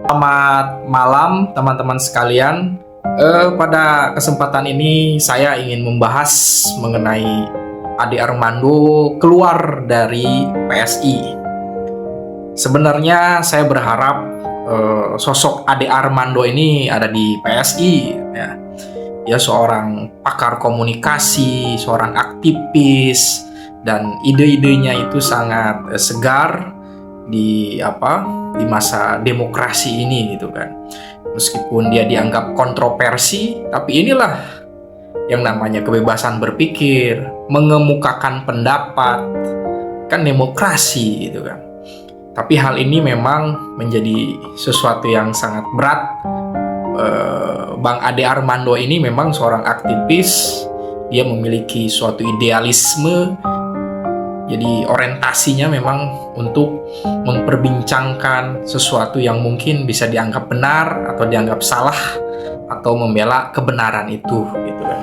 Selamat malam teman-teman sekalian. Pada kesempatan ini saya ingin membahas mengenai Ade Armando keluar dari PSI. Sebenarnya saya berharap sosok Ade Armando ini ada di PSI. Ya. Dia seorang pakar komunikasi, seorang aktivis, dan ide-idenya itu sangat segar di masa demokrasi ini gitu kan. Meskipun dia dianggap kontroversi, tapi inilah yang namanya kebebasan berpikir, mengemukakan pendapat, kan demokrasi gitu kan. Tapi hal ini memang menjadi sesuatu yang sangat berat. Bang Ade Armando ini memang seorang aktivis, dia memiliki suatu idealisme. Jadi orientasinya memang untuk memperbincangkan sesuatu yang mungkin bisa dianggap benar atau dianggap salah atau membela kebenaran itu gitu kan.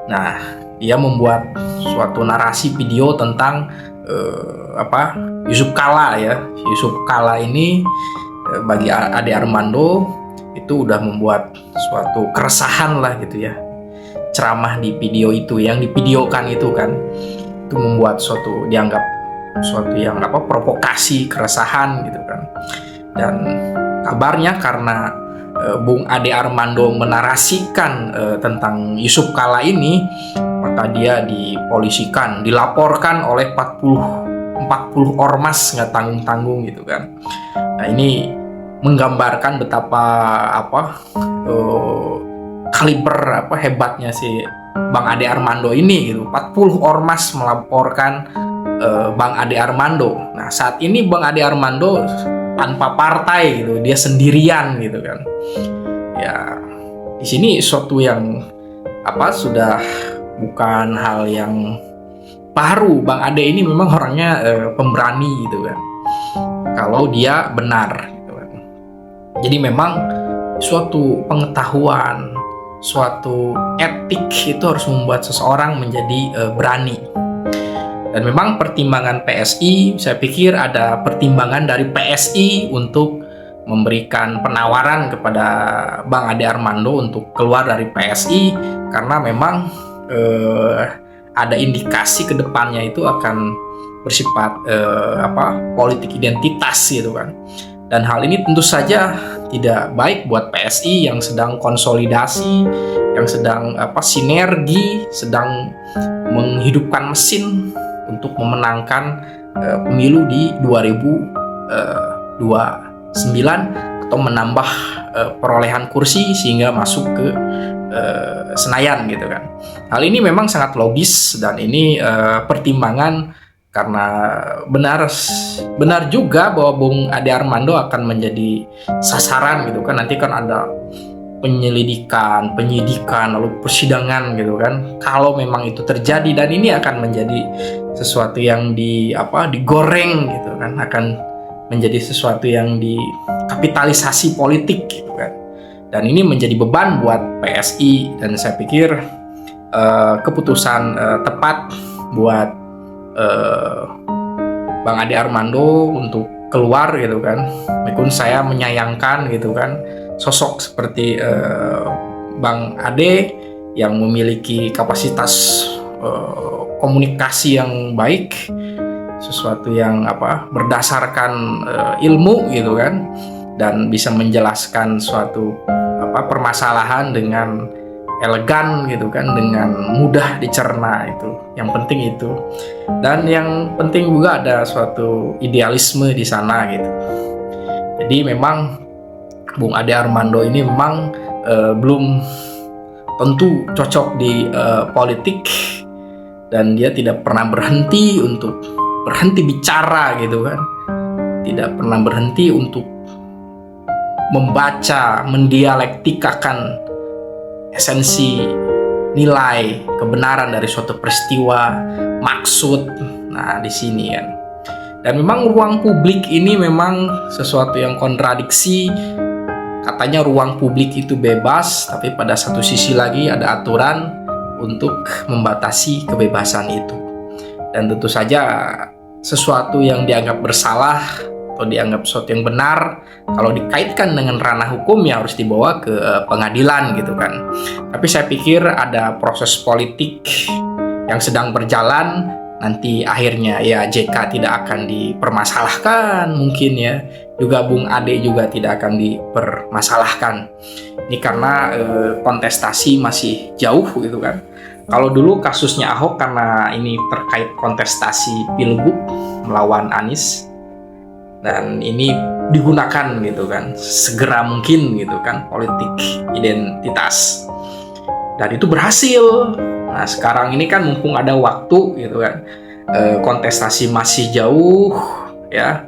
Nah, dia membuat suatu narasi video tentang Yusuf Kala ya. Yusuf Kala ini bagi Ade Armando itu udah membuat suatu keresahan lah gitu ya. Ceramah di video itu yang divideokan itu kan, itu membuat dianggap suatu yang provokasi, keresahan gitu kan. Dan kabarnya karena Bung Ade Armando menarasikan tentang Yusuf Kala ini, maka dia dipolisikan, dilaporkan oleh 40 ormas nggak tanggung-tanggung gitu kan. Nah, ini menggambarkan betapa kaliber hebatnya si Bang Ade Armando ini gitu. 40 ormas melaporkan Bang Ade Armando. Nah, saat ini Bang Ade Armando tanpa partai gitu, dia sendirian gitu kan. Ya, di sini suatu yang sudah bukan hal yang baru. Bang Ade ini memang orangnya pemberani gitu kan. Kalau dia benar gitu kan. Jadi memang suatu pengetahuan, suatu etik itu harus membuat seseorang menjadi berani. Dan memang pertimbangan PSI, saya pikir ada pertimbangan dari PSI untuk memberikan penawaran kepada Bang Ade Armando untuk keluar dari PSI, karena memang ada indikasi ke depannya itu akan bersifat politik identitas gitu kan. Dan hal ini tentu saja tidak baik buat PSI yang sedang konsolidasi, yang sedang sinergi, sedang menghidupkan mesin untuk memenangkan pemilu di 2029 atau menambah perolehan kursi sehingga masuk ke Senayan gitu kan. Hal ini memang sangat logis dan ini pertimbangan. Karena benar juga bahwa Bung Ade Armando akan menjadi sasaran gitu kan. Nanti kan ada penyidikan, lalu persidangan gitu kan. Kalau memang itu terjadi, dan ini akan menjadi sesuatu yang digoreng gitu kan, akan menjadi sesuatu yang dikapitalisasi politik gitu kan. Dan ini menjadi beban buat PSI, dan saya pikir keputusan tepat buat Bang Ade Armando untuk keluar gitu kan. Meskipun saya menyayangkan gitu kan sosok seperti Bang Ade yang memiliki kapasitas komunikasi yang baik, sesuatu yang berdasarkan ilmu gitu kan, dan bisa menjelaskan suatu permasalahan dengan elegan gitu kan, dengan mudah dicerna, itu yang penting itu. Dan yang penting juga ada suatu idealisme di sana gitu. Jadi memang Bung Ade Armando ini memang belum tentu cocok di politik, dan dia tidak pernah berhenti bicara gitu kan, tidak pernah berhenti untuk membaca, mendialektikakan esensi nilai kebenaran dari suatu peristiwa, maksud. Nah, di sini kan. Dan memang ruang publik ini memang sesuatu yang kontradiksi. Katanya ruang publik itu bebas, tapi pada satu sisi lagi ada aturan untuk membatasi kebebasan itu. Dan tentu saja sesuatu yang dianggap bersalah atau dianggap sesuatu yang benar, kalau dikaitkan dengan ranah hukum ya harus dibawa ke pengadilan gitu kan. Tapi saya pikir ada proses politik yang sedang berjalan, nanti akhirnya ya JK tidak akan dipermasalahkan mungkin ya, juga Bung Ade juga tidak akan dipermasalahkan. Ini karena kontestasi masih jauh gitu kan. Kalau dulu kasusnya Ahok karena ini terkait kontestasi Pilgub melawan Anies, dan ini digunakan gitu kan segera mungkin gitu kan, politik identitas, dan itu berhasil. Nah sekarang ini kan mumpung ada waktu gitu kan, kontestasi masih jauh ya,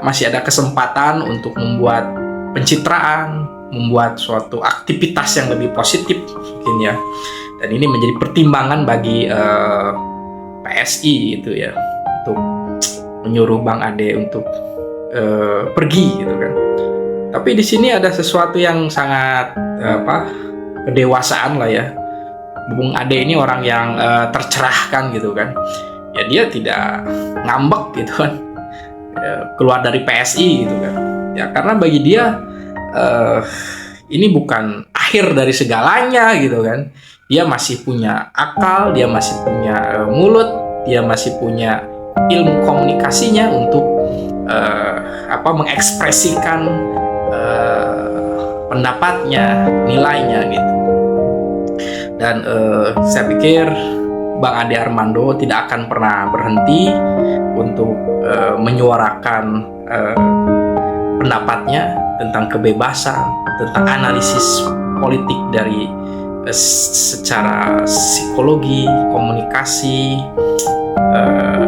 masih ada kesempatan untuk membuat pencitraan, membuat suatu aktivitas yang lebih positif mungkin ya. Dan ini menjadi pertimbangan bagi PSI itu ya, untuk menyuruh Bang Ade untuk pergi gitu kan. Tapi di sini ada sesuatu yang sangat kedewasaan lah ya. Bung Ade ini orang yang tercerahkan gitu kan. Ya dia tidak ngambek gitu kan, keluar dari PSI gitu kan. Ya karena bagi dia ini bukan akhir dari segalanya gitu kan. Dia masih punya akal, dia masih punya mulut, dia masih punya ilmu komunikasinya untuk mengekspresikan pendapatnya, nilainya gitu. Dan saya pikir Bang Ade Armando tidak akan pernah berhenti untuk menyuarakan pendapatnya tentang kebebasan, tentang analisis politik dari secara psikologi, komunikasi.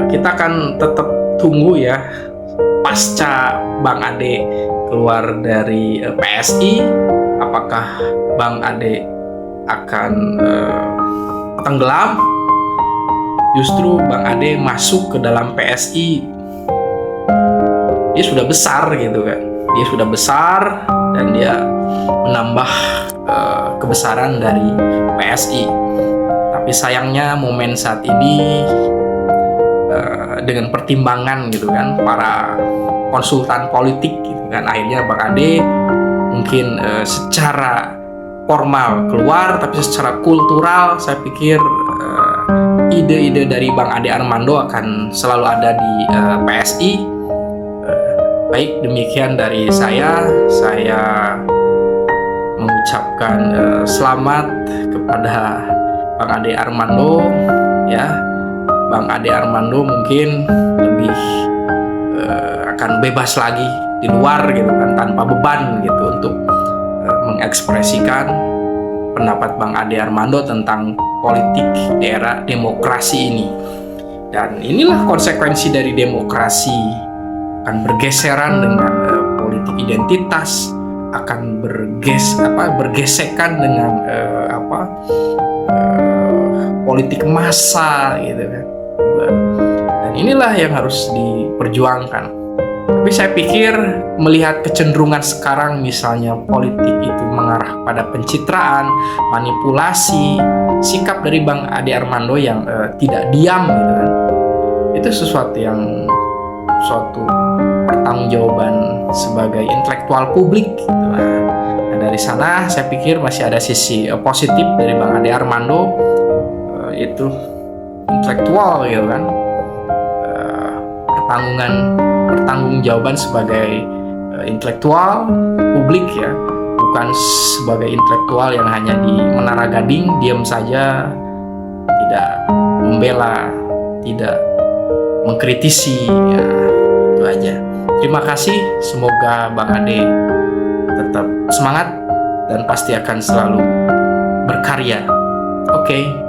Kita akan tetap tunggu ya pasca Bang Ade keluar dari PSI, apakah Bang Ade akan tenggelam, justru Bang Ade masuk ke dalam PSI. Dia sudah besar gitu kan, dia sudah besar dan dia menambah kebesaran dari PSI. Tapi sayangnya momen saat ini dengan pertimbangan gitu kan para konsultan politik gitu kan, akhirnya Bang Ade mungkin secara formal keluar, tapi secara kultural saya pikir ide-ide dari Bang Ade Armando akan selalu ada di PSI. Baik, demikian dari saya mengucapkan selamat kepada Bang Ade Armando ya. Bang Ade Armando mungkin lebih akan bebas lagi di luar gitu kan, tanpa beban gitu untuk mengekspresikan pendapat Bang Ade Armando tentang politik di era demokrasi ini. Dan inilah konsekuensi dari demokrasi, akan bergeseran dengan politik identitas, akan bergesekan dengan politik massa gitu kan. Dan inilah yang harus diperjuangkan. Tapi saya pikir melihat kecenderungan sekarang, misalnya politik itu mengarah pada pencitraan, manipulasi, sikap dari Bang Ade Armando yang tidak diam gitu kan, itu suatu pertanggungjawaban sebagai intelektual publik gitu. Nah, dari sana saya pikir masih ada sisi positif dari Bang Ade Armando, itu intelektual gitu kan, pertanggungjawaban sebagai intelektual publik ya, bukan sebagai intelektual yang hanya di Menara Gading diam saja, tidak membela, tidak mengkritisi ya. Itu aja. Terima kasih, semoga Bang Ade tetap semangat dan pasti akan selalu berkarya. Oke.